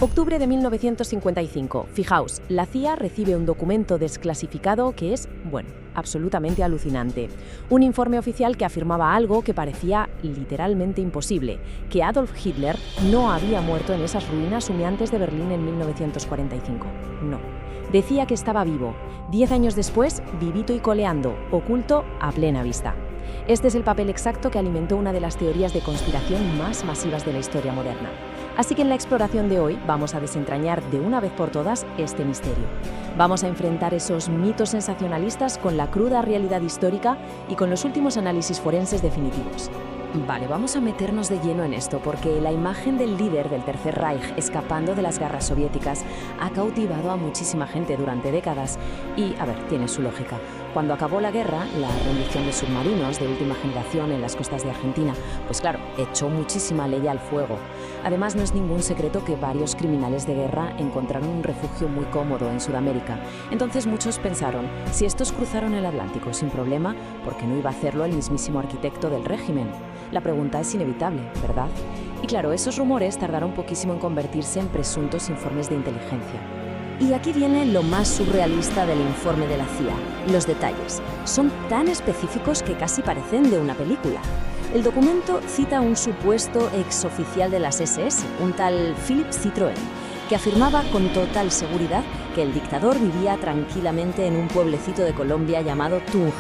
Octubre de 1955. Fijaos, la CIA recibe un documento desclasificado que es, bueno, absolutamente alucinante. Un informe oficial que afirmaba algo que parecía literalmente imposible, que Adolf Hitler no había muerto en esas ruinas humeantes de Berlín en 1945. No. Decía que estaba vivo. 10 años después, vivito y coleando, oculto a plena vista. Este es el papel exacto que alimentó una de las teorías de conspiración más masivas de la historia moderna. Así que en la exploración de hoy vamos a desentrañar de una vez por todas este misterio. Vamos a enfrentar esos mitos sensacionalistas con la cruda realidad histórica y con los últimos análisis forenses definitivos. Vale, vamos a meternos de lleno en esto porque la imagen del líder del Tercer Reich escapando de las garras soviéticas ha cautivado a muchísima gente durante décadas y, a ver, tiene su lógica. Cuando acabó la guerra, la rendición de submarinos de última generación en las costas de Argentina, pues claro, echó muchísima leña al fuego. Además, no es ningún secreto que varios criminales de guerra encontraron un refugio muy cómodo en Sudamérica. Entonces muchos pensaron, si estos cruzaron el Atlántico sin problema, ¿por qué no iba a hacerlo el mismísimo arquitecto del régimen? La pregunta es inevitable, ¿verdad? Y claro, esos rumores tardaron poquísimo en convertirse en presuntos informes de inteligencia. Y aquí viene lo más surrealista del informe de la CIA, los detalles. Son tan específicos que casi parecen de una película. El documento cita a un supuesto exoficial de las SS, un tal Philippe Citroën, que afirmaba con total seguridad que el dictador vivía tranquilamente en un pueblecito de Colombia llamado Tunja.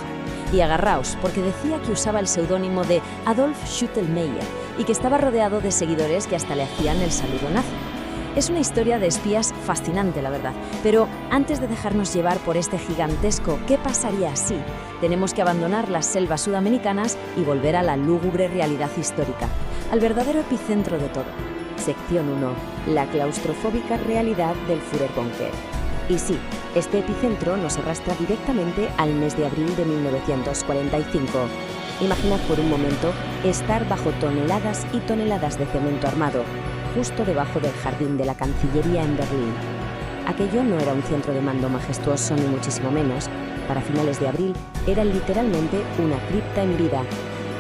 Y agarraos, porque decía que usaba el seudónimo de Adolf Schüttelmeier y que estaba rodeado de seguidores que hasta le hacían el saludo nazi. Es una historia de espías fascinante, la verdad. Pero antes de dejarnos llevar por este gigantesco ¿qué pasaría si?, tenemos que abandonar las selvas sudamericanas y volver a la lúgubre realidad histórica, al verdadero epicentro de todo. Sección 1. La claustrofóbica realidad del Führerbunker. Y sí, este epicentro nos arrastra directamente al mes de abril de 1945. Imaginad por un momento estar bajo toneladas y toneladas de cemento armado, justo debajo del jardín de la Cancillería en Berlín. Aquello no era un centro de mando majestuoso ni muchísimo menos. Para finales de abril era literalmente una cripta en vida.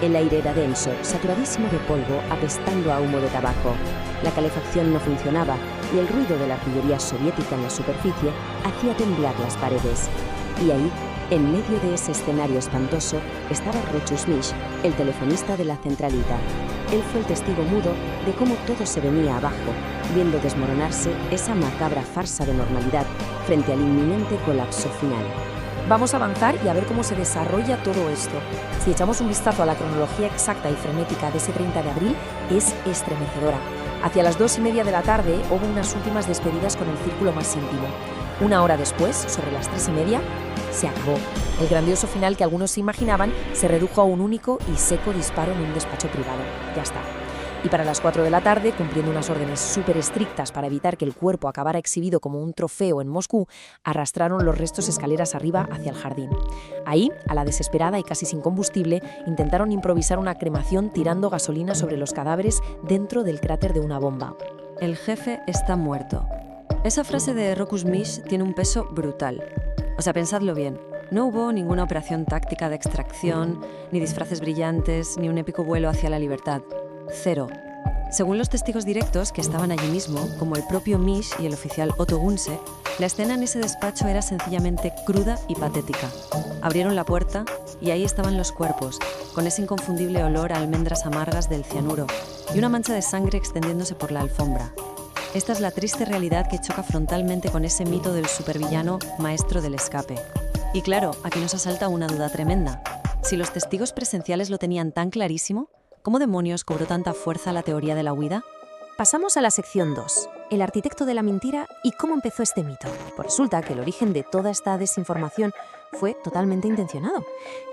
El aire era denso, saturadísimo de polvo, apestando a humo de tabaco. La calefacción no funcionaba y el ruido de la artillería soviética en la superficie hacía temblar las paredes. Y ahí, en medio de ese escenario espantoso, estaba Rochus Misch, el telefonista de la centralita. Él fue el testigo mudo de cómo todo se venía abajo, viendo desmoronarse esa macabra farsa de normalidad frente al inminente colapso final. Vamos a avanzar y a ver cómo se desarrolla todo esto. Si echamos un vistazo a la cronología exacta y frenética de ese 30 de abril, es estremecedora. Hacia las 2:30 de la tarde hubo unas últimas despedidas con el círculo más íntimo. Una hora después, sobre las 3:30, se acabó. El grandioso final que algunos se imaginaban se redujo a un único y seco disparo en un despacho privado. Ya está. Y para las 4 de la tarde, cumpliendo unas órdenes súper estrictas para evitar que el cuerpo acabara exhibido como un trofeo en Moscú, arrastraron los restos escaleras arriba hacia el jardín. Ahí, a la desesperada y casi sin combustible, intentaron improvisar una cremación tirando gasolina sobre los cadáveres dentro del cráter de una bomba. El jefe está muerto. Esa frase de Rochus Misch tiene un peso brutal. O sea, pensadlo bien. No hubo ninguna operación táctica de extracción, ni disfraces brillantes, ni un épico vuelo hacia la libertad. Cero. Según los testigos directos que estaban allí mismo, como el propio Misch y el oficial Otto Gunse, la escena en ese despacho era sencillamente cruda y patética. Abrieron la puerta y ahí estaban los cuerpos, con ese inconfundible olor a almendras amargas del cianuro y una mancha de sangre extendiéndose por la alfombra. Esta es la triste realidad que choca frontalmente con ese mito del supervillano maestro del escape. Y claro, aquí nos asalta una duda tremenda. Si los testigos presenciales lo tenían tan clarísimo, ¿cómo demonios cobró tanta fuerza la teoría de la huida? Pasamos a la sección 2, el arquitecto de la mentira y cómo empezó este mito. Pues resulta que el origen de toda esta desinformación fue totalmente intencionado.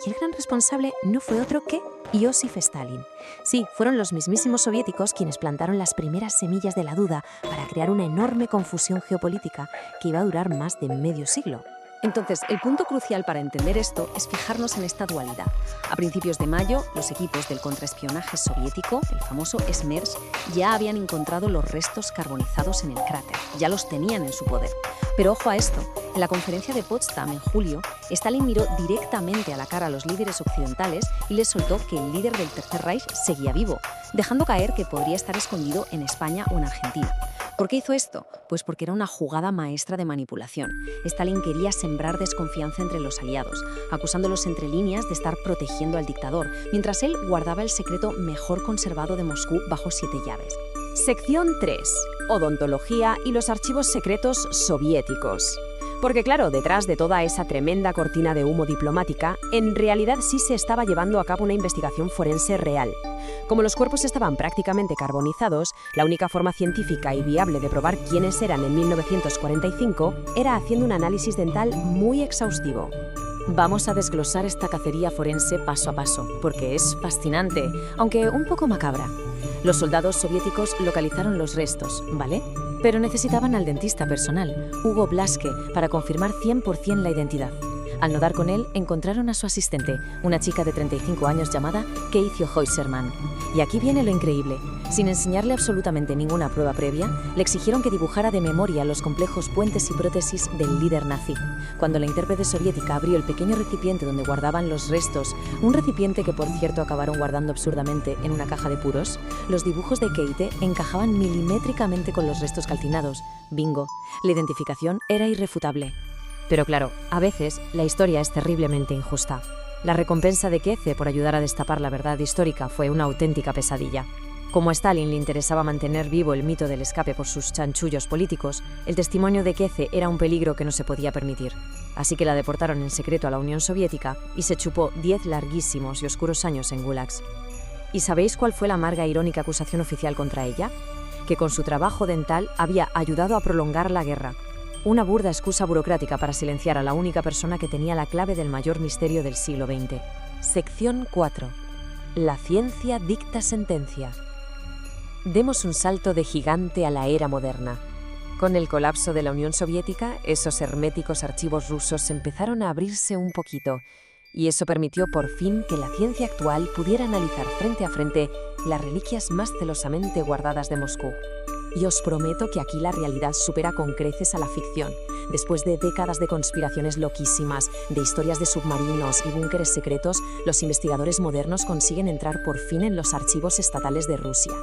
Y el gran responsable no fue otro que Iósif Stalin. Sí, fueron los mismísimos soviéticos quienes plantaron las primeras semillas de la duda para crear una enorme confusión geopolítica que iba a durar más de medio siglo. Entonces, el punto crucial para entender esto es fijarnos en esta dualidad. A principios de mayo, los equipos del contraespionaje soviético, el famoso SMERS, ya habían encontrado los restos carbonizados en el cráter. Ya los tenían en su poder. Pero ojo a esto, en la conferencia de Potsdam en julio, Stalin miró directamente a la cara a los líderes occidentales y les soltó que el líder del Tercer Reich seguía vivo, dejando caer que podría estar escondido en España o en Argentina. ¿Por qué hizo esto? Pues porque era una jugada maestra de manipulación. Stalin quería sembrar desconfianza entre los aliados, acusándolos entre líneas de estar protegiendo al dictador, mientras él guardaba el secreto mejor conservado de Moscú bajo 7 llaves. Sección 3. Odontología y los archivos secretos soviéticos. Porque claro, detrás de toda esa tremenda cortina de humo diplomática, en realidad sí se estaba llevando a cabo una investigación forense real. Como los cuerpos estaban prácticamente carbonizados, la única forma científica y viable de probar quiénes eran en 1945 era haciendo un análisis dental muy exhaustivo. Vamos a desglosar esta cacería forense paso a paso, porque es fascinante, aunque un poco macabra. Los soldados soviéticos localizaron los restos, ¿vale? Pero necesitaban al dentista personal, Hugo Blaschke, para confirmar 100% la identidad. Al no dar con él, encontraron a su asistente, una chica de 35 años llamada Keitio Heusermann. Y aquí viene lo increíble. Sin enseñarle absolutamente ninguna prueba previa, le exigieron que dibujara de memoria los complejos puentes y prótesis del líder nazi. Cuando la intérprete soviética abrió el pequeño recipiente donde guardaban los restos, un recipiente que por cierto acabaron guardando absurdamente en una caja de puros, los dibujos de Keite encajaban milimétricamente con los restos calcinados. Bingo, la identificación era irrefutable. Pero claro, a veces la historia es terriblemente injusta. La recompensa de Keitė por ayudar a destapar la verdad histórica fue una auténtica pesadilla. Como a Stalin le interesaba mantener vivo el mito del escape por sus chanchullos políticos, el testimonio de Keitė era un peligro que no se podía permitir. Así que la deportaron en secreto a la Unión Soviética y se chupó 10 larguísimos y oscuros años en gulags. ¿Y sabéis cuál fue la amarga e irónica acusación oficial contra ella? Que con su trabajo dental había ayudado a prolongar la guerra. Una burda excusa burocrática para silenciar a la única persona que tenía la clave del mayor misterio del siglo XX. Sección 4. La ciencia dicta sentencia. Demos un salto de gigante a la era moderna. Con el colapso de la Unión Soviética, esos herméticos archivos rusos empezaron a abrirse un poquito, y eso permitió por fin que la ciencia actual pudiera analizar frente a frente las reliquias más celosamente guardadas de Moscú. Y os prometo que aquí la realidad supera con creces a la ficción. Después de décadas de conspiraciones loquísimas, de historias de submarinos y búnkeres secretos, los investigadores modernos consiguen entrar por fin en los archivos estatales de Rusia.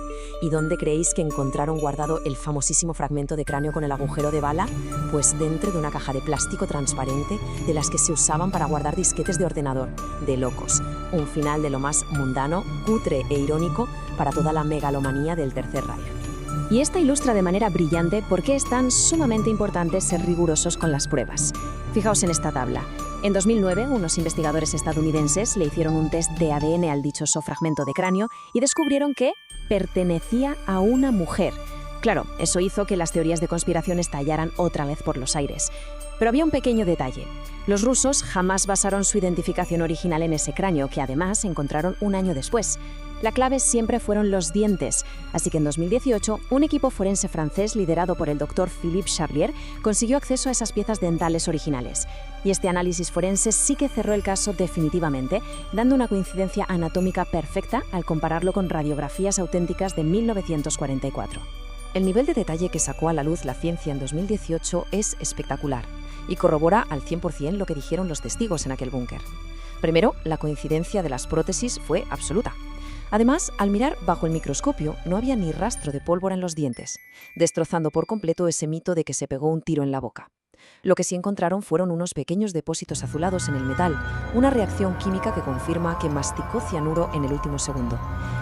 ¿Y dónde creéis que encontraron guardado el famosísimo fragmento de cráneo con el agujero de bala? Pues dentro de una caja de plástico transparente de las que se usaban para guardar disquetes de ordenador. De locos. Un final de lo más mundano, cutre e irónico para toda la megalomanía del Tercer Reich. Y esta ilustra de manera brillante por qué es tan sumamente importante ser rigurosos con las pruebas. Fijaos en esta tabla. En 2009, unos investigadores estadounidenses le hicieron un test de ADN al dichoso fragmento de cráneo y descubrieron que pertenecía a una mujer. Claro, eso hizo que las teorías de conspiración estallaran otra vez por los aires. Pero había un pequeño detalle. Los rusos jamás basaron su identificación original en ese cráneo, que además encontraron un año después. La clave siempre fueron los dientes, así que en 2018 un equipo forense francés liderado por el doctor Philippe Charlier consiguió acceso a esas piezas dentales originales. Y este análisis forense sí que cerró el caso definitivamente, dando una coincidencia anatómica perfecta al compararlo con radiografías auténticas de 1944. El nivel de detalle que sacó a la luz la ciencia en 2018 es espectacular y corrobora al 100% lo que dijeron los testigos en aquel búnker. Primero, la coincidencia de las prótesis fue absoluta. Además, al mirar bajo el microscopio, no había ni rastro de pólvora en los dientes, destrozando por completo ese mito de que se pegó un tiro en la boca. Lo que sí encontraron fueron unos pequeños depósitos azulados en el metal, una reacción química que confirma que masticó cianuro en el último segundo.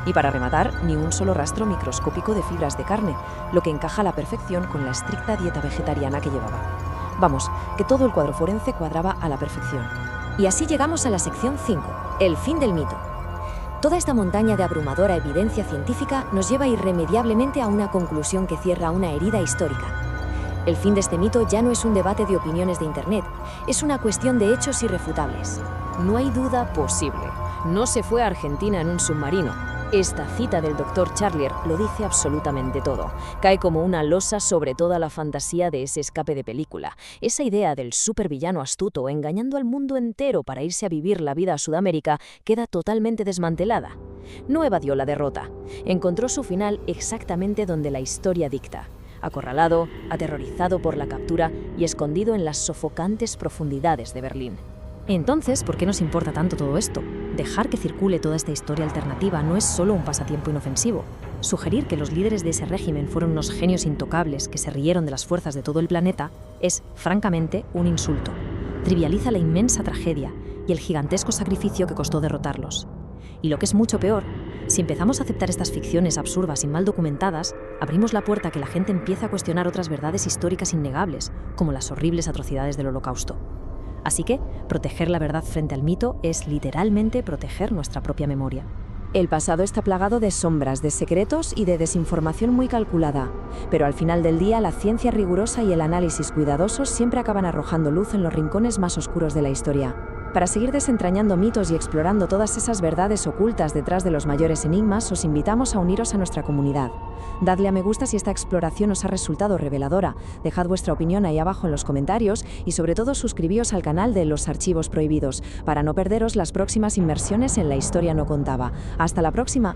Y para rematar, ni un solo rastro microscópico de fibras de carne, lo que encaja a la perfección con la estricta dieta vegetariana que llevaba. Vamos, que todo el cuadro forense cuadraba a la perfección. Y así llegamos a la sección 5, el fin del mito. Toda esta montaña de abrumadora evidencia científica nos lleva irremediablemente a una conclusión que cierra una herida histórica. El fin de este mito ya no es un debate de opiniones de Internet, es una cuestión de hechos irrefutables. No hay duda posible. No se fue a Argentina en un submarino. Esta cita del Dr. Charlier lo dice absolutamente todo. Cae como una losa sobre toda la fantasía de ese escape de película. Esa idea del supervillano astuto engañando al mundo entero para irse a vivir la vida a Sudamérica queda totalmente desmantelada. No evadió la derrota. Encontró su final exactamente donde la historia dicta. Acorralado, aterrorizado por la captura y escondido en las sofocantes profundidades de Berlín. Entonces, ¿por qué nos importa tanto todo esto? dejar que circule toda esta historia alternativa no es solo un pasatiempo inofensivo. Sugerir que los líderes de ese régimen fueron unos genios intocables que se rieron de las fuerzas de todo el planeta es, francamente, un insulto. Trivializa la inmensa tragedia y el gigantesco sacrificio que costó derrotarlos. Y lo que es mucho peor, si empezamos a aceptar estas ficciones absurdas y mal documentadas, abrimos la puerta a que la gente empiece a cuestionar otras verdades históricas innegables, como las horribles atrocidades del Holocausto. Así que, proteger la verdad frente al mito es literalmente proteger nuestra propia memoria. El pasado está plagado de sombras, de secretos y de desinformación muy calculada, pero al final del día la ciencia rigurosa y el análisis cuidadoso siempre acaban arrojando luz en los rincones más oscuros de la historia. Para seguir desentrañando mitos y explorando todas esas verdades ocultas detrás de los mayores enigmas, os invitamos a uniros a nuestra comunidad. Dadle a me gusta si esta exploración os ha resultado reveladora, dejad vuestra opinión ahí abajo en los comentarios y sobre todo suscribíos al canal de Los Archivos Prohibidos para no perderos las próximas inmersiones en la historia no contada. ¡Hasta la próxima!